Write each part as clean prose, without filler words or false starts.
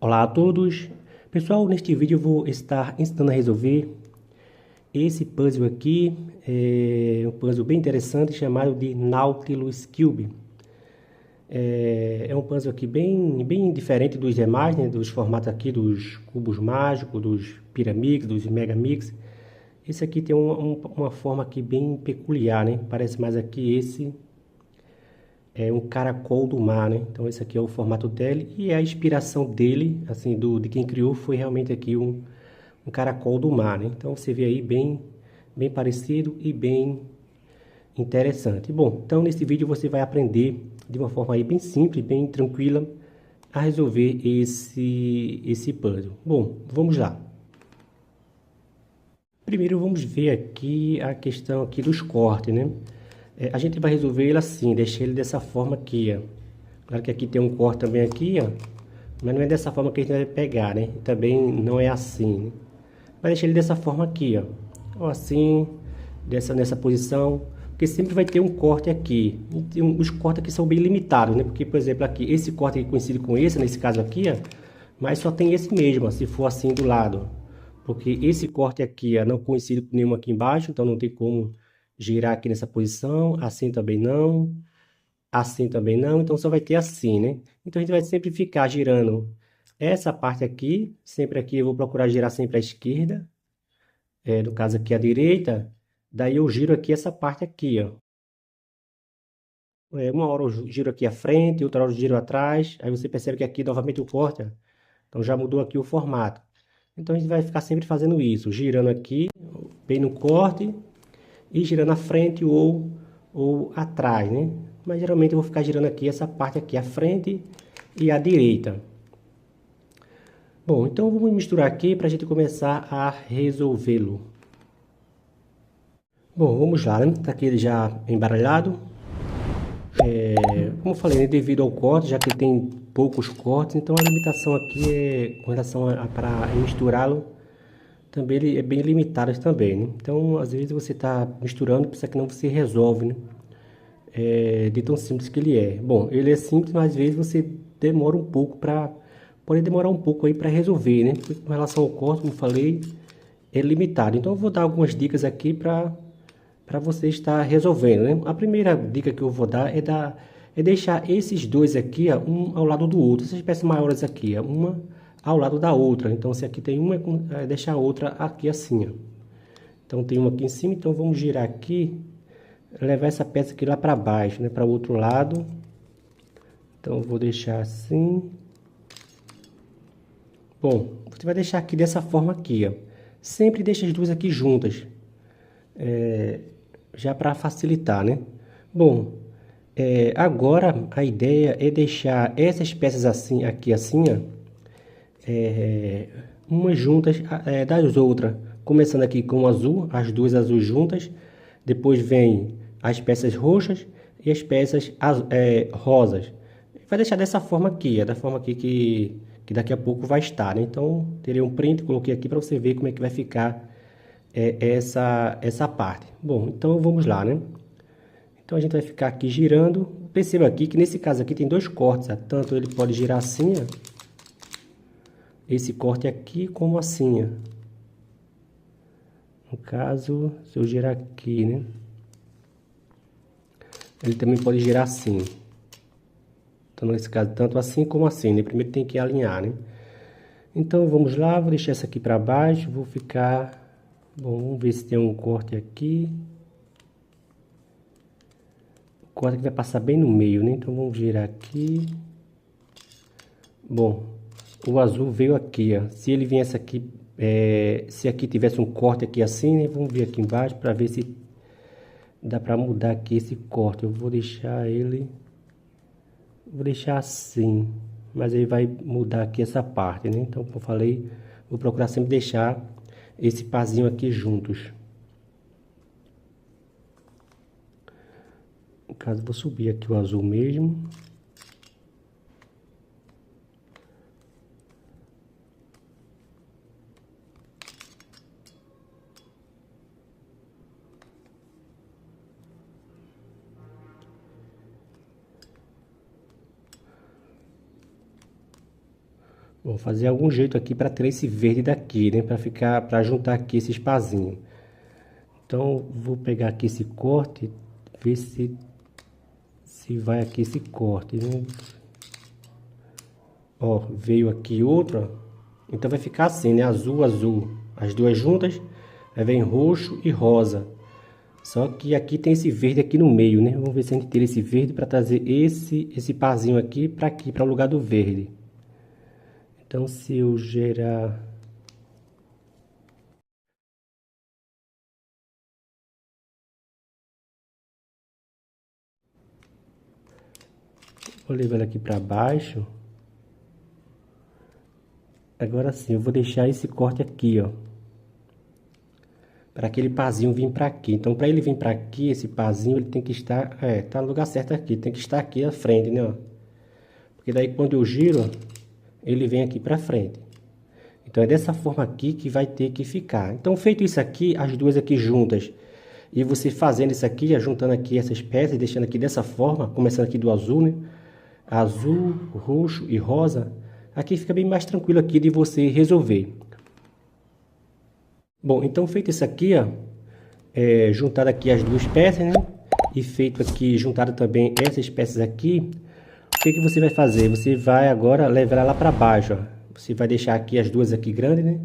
Olá a todos! Pessoal, neste vídeo eu vou estar ensinando a resolver esse puzzle aqui, um puzzle bem interessante chamado de Nautilus Cube. É um puzzle aqui bem diferente dos demais, né, dos formatos aqui dos cubos mágicos, dos Pyramix, dos Megamix. Esse aqui tem uma forma aqui bem peculiar, né? Parece mais aqui esse é um caracol do mar, né? Então esse aqui é o formato dele e a inspiração dele, assim, de quem criou foi realmente aqui um caracol do mar, né? Então você vê aí bem parecido e bem interessante. Bom, então nesse vídeo você vai aprender de uma forma aí bem simples, bem tranquila a resolver esse puzzle. Bom, vamos lá. Primeiro vamos ver aqui a questão aqui dos cortes, né? A gente vai resolver ele assim, deixar ele dessa forma aqui, ó. Claro que aqui tem um corte também aqui, ó. Mas não é dessa forma que a gente vai pegar, né? E também não é assim, né? Vai deixar ele dessa forma aqui, ó. Ou assim, nessa posição. Porque sempre vai ter um corte aqui. E os cortes aqui são bem limitados, né? Porque, por exemplo, aqui, esse corte aqui coincide com esse, nesse caso aqui, ó. Mas só tem esse mesmo, ó, se for assim do lado. Porque esse corte aqui, ó, não coincide com nenhum aqui embaixo, então não tem como girar aqui nessa posição. Assim também não. Assim também não, então só vai ter assim, né? Então a gente vai sempre ficar girando essa parte aqui, sempre aqui eu vou procurar girar sempre à esquerda, no caso aqui à direita, daí eu giro aqui essa parte aqui, ó. Uma hora eu giro aqui à frente, outra hora eu giro atrás, aí você percebe que aqui novamente o corte, ó, então já mudou aqui o formato. Então a gente vai ficar sempre fazendo isso, girando aqui, bem no corte, e girando à frente ou atrás, né? Mas geralmente eu vou ficar girando aqui essa parte aqui à frente e à direita. Bom, então vamos misturar aqui para a gente começar a resolvê-lo. Bom, vamos lá, né? Tá aqui ele já embaralhado. Como eu falei, né? Devido ao corte, já que tem poucos cortes, então a limitação aqui é com relação para misturá-lo, também ele é bem limitado também, né? Então, às vezes você está misturando, precisa que não você resolve, né? De tão simples que ele é. Bom, ele é simples, mas às vezes você demora um pouco pode demorar um pouco aí para resolver, né? Porque com relação ao corte, como eu falei, é limitado. Então eu vou dar algumas dicas aqui para você estar resolvendo, né? A primeira dica que eu vou dar é deixar esses dois aqui, ó, um ao lado do outro. Essas peças maiores aqui, ó, uma ao lado da outra. Então se aqui tem uma, deixar a outra aqui assim, ó. Então tem uma aqui em cima, então vamos girar aqui, levar essa peça aqui lá para baixo, né, para o outro lado. Então eu vou deixar assim. Bom, você vai deixar aqui dessa forma aqui, ó. Sempre deixa as duas aqui juntas, já para facilitar, né? Bom, agora a ideia é deixar essas peças assim, aqui assim, ó, umas juntas das outras. Começando aqui com o azul, as duas azuis juntas. Depois vem as peças roxas e as peças rosas. Vai deixar dessa forma aqui, da forma aqui que daqui a pouco vai estar, né? Então, terei um print, coloquei aqui para você ver como é que vai ficar essa parte. Bom, então vamos lá, né? Então a gente vai ficar aqui girando. Perceba aqui que nesse caso aqui tem dois cortes, ó. Tanto ele pode girar assim, ó, esse corte aqui, como assim, ó. No caso, se eu girar aqui, né? Ele também pode girar assim. Então, nesse caso, tanto assim como assim, né? Primeiro tem que alinhar, né? Então, vamos lá. Vou deixar essa aqui para baixo. Vou ficar... Bom, vamos ver se tem um corte aqui. O corte que vai passar bem no meio, né? Então, vamos girar aqui. Bom, o azul veio aqui, ó. Se ele viesse aqui... se aqui tivesse um corte aqui assim, né? Vamos ver aqui embaixo para ver se dá para mudar aqui esse corte. Eu vou deixar ele... Vou deixar assim, mas aí vai mudar aqui essa parte, né? Então, como eu falei, vou procurar sempre deixar esse parzinho aqui juntos. No caso, vou subir aqui o azul mesmo. Vou fazer algum jeito aqui para tirar esse verde daqui, né? Para juntar aqui esses pazinhos. Então, vou pegar aqui esse corte, ver se vai aqui esse corte, né? Ó, veio aqui outra, então vai ficar assim, né? Azul, azul, as duas juntas, aí vem roxo e rosa. Só que aqui tem esse verde aqui no meio, né? Vamos ver se a gente tira esse verde para trazer esse pazinho aqui, para o lugar do verde. Então, se eu gerar... Vou levar ele aqui para baixo. Agora sim, eu vou deixar esse corte aqui, ó. Para aquele pazinho vir para aqui. Então, para ele vir para aqui, esse pazinho, ele tem que estar... tá no lugar certo aqui. Tem que estar aqui à frente, né, ó. Porque daí, quando eu giro, ó, ele vem aqui para frente. Então, é dessa forma aqui que vai ter que ficar. Então, feito isso aqui, as duas aqui juntas... E você fazendo isso aqui, juntando aqui essas peças, deixando aqui dessa forma, começando aqui do azul, né? Azul, roxo e rosa. Aqui fica bem mais tranquilo aqui de você resolver. Bom, então feito isso aqui, ó, juntado aqui as duas peças, né? E feito aqui, juntado também essas peças aqui, o que que você vai fazer? Você vai agora levar ela para baixo, ó. Você vai deixar aqui as duas aqui grandes, né?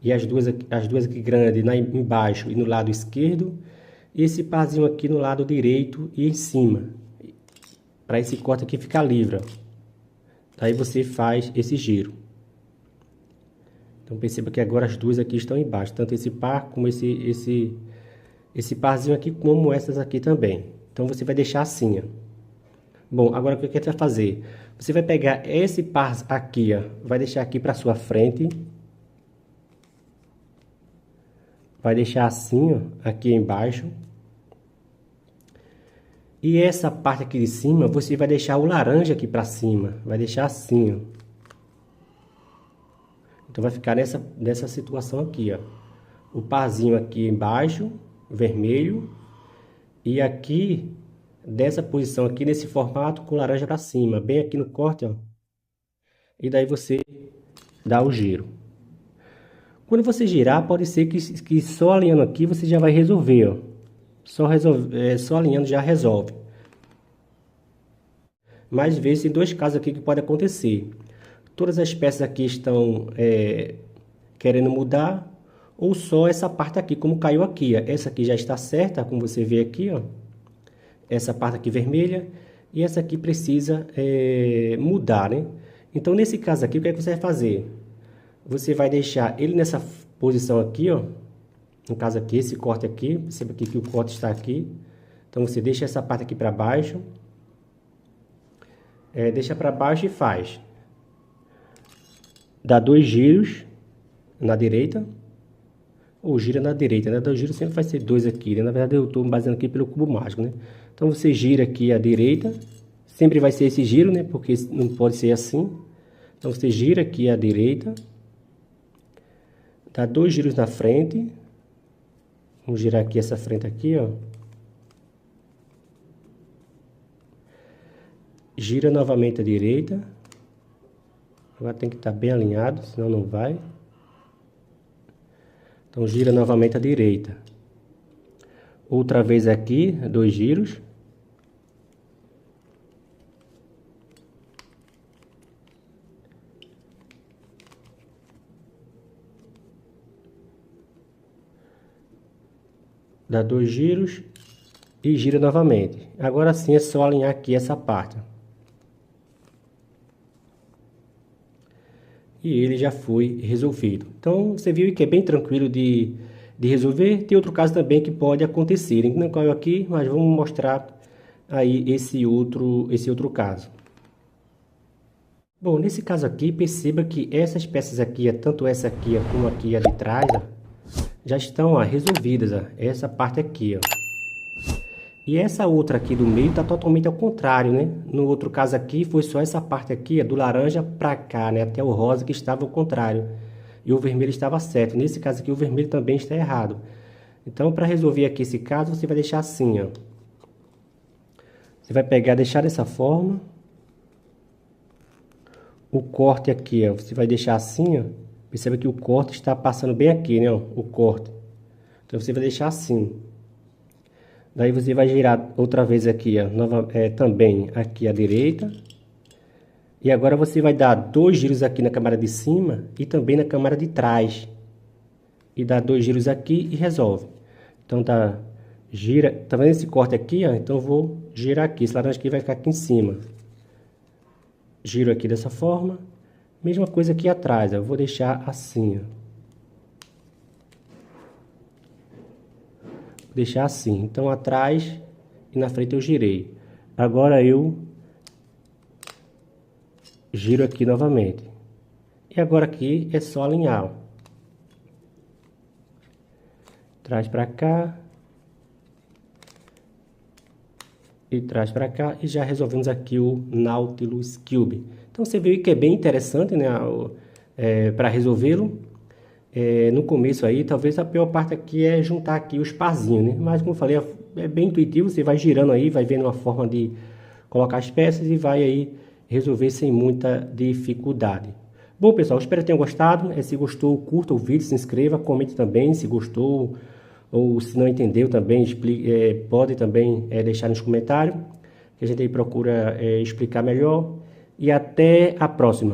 E as duas aqui grandes embaixo e no lado esquerdo. E esse parzinho aqui no lado direito e em cima. Para esse corte aqui ficar livre, ó. Daí você faz esse giro. Então perceba que agora as duas aqui estão embaixo. Tanto esse par como esse parzinho aqui, como essas aqui também. Então você vai deixar assim, ó. Bom, agora o que você vai fazer? Você vai pegar esse par aqui, ó. Vai deixar aqui para sua frente. Vai deixar assim, ó, aqui embaixo. E essa parte aqui de cima, você vai deixar o laranja aqui para cima. Vai deixar assim, ó. Então, vai ficar nessa situação aqui, ó. O parzinho aqui embaixo, vermelho. E aqui, dessa posição aqui, nesse formato, com laranja para cima. Bem aqui no corte, ó. E daí você dá o giro. Quando você girar, pode ser que só alinhando aqui você já vai resolver, ó. Só alinhando já resolve. Mas vezes tem dois casos aqui que pode acontecer. Todas as peças aqui estão querendo mudar, ou só essa parte aqui, como caiu aqui, ó. Essa aqui já está certa, como você vê aqui, ó. Essa parte aqui vermelha, e essa aqui precisa mudar, né? Então, nesse caso aqui, o que é que você vai fazer? Você vai deixar ele nessa posição aqui, ó. No caso aqui, esse corte aqui. Perceba aqui que o corte está aqui. Então, você deixa essa parte aqui para baixo. Deixa para baixo e faz. Dá 2 giros na direita. Ou gira na direita, né? O giro sempre vai ser 2 aqui, né? Na verdade, eu estou me baseando aqui pelo cubo mágico, né? Então, você gira aqui à direita. Sempre vai ser esse giro, né? Porque não pode ser assim. Então, você gira aqui à direita. Dá 2 giros na frente. Vamos girar aqui essa frente aqui, ó. Gira novamente à direita. Agora tem que estar bem alinhado, senão não vai. Então gira novamente à direita. Outra vez aqui, 2 giros. Dá 2 giros e gira novamente. Agora sim é só alinhar aqui essa parte. E ele já foi resolvido. Então você viu que é bem tranquilo de resolver. Tem outro caso também que pode acontecer. Não caiu aqui, mas vamos mostrar aí esse outro caso. Bom, nesse caso aqui, perceba que essas peças aqui, tanto essa aqui como aqui a de trás, ó, já estão resolvidas, ó, essa parte aqui, ó. E essa outra aqui do meio está totalmente ao contrário, né? No outro caso aqui, foi só essa parte aqui, do laranja para cá, né? Até o rosa que estava ao contrário. E o vermelho estava certo. Nesse caso aqui, o vermelho também está errado. Então, para resolver aqui esse caso, você vai deixar assim, ó. Você vai pegar, deixar dessa forma. o corte aqui, ó, você vai deixar assim, ó. Perceba que o corte está passando bem aqui, né, ó, o corte. Então você vai deixar assim. Daí você vai girar outra vez aqui, ó, também aqui à direita. E agora você vai dar 2 giros aqui na câmara de cima e também na câmara de trás. E dá 2 giros aqui e resolve. Então tá, gira, tá vendo esse corte aqui, ó? Então eu vou girar aqui, esse laranja aqui vai ficar aqui em cima. Giro aqui dessa forma. Mesma coisa aqui atrás, ó, eu vou deixar assim, ó. Vou deixar assim, então atrás e na frente eu girei. Agora eu giro aqui novamente. E agora aqui é só alinhar, ó. Traz para cá. E traz para cá. E já resolvemos aqui o Nautilus Cube. Então você viu que é bem interessante, né? Para resolvê-lo. No começo aí, talvez a pior parte aqui é juntar aqui os parzinhos, né? Mas como eu falei, é bem intuitivo. Você vai girando aí, vai vendo uma forma de colocar as peças e vai aí resolver sem muita dificuldade. Bom, pessoal, espero que tenham gostado. Se gostou, curta o vídeo, se inscreva, comente também se gostou ou se não entendeu também, pode também deixar nos comentários, que a gente aí procura explicar melhor. E até a próxima.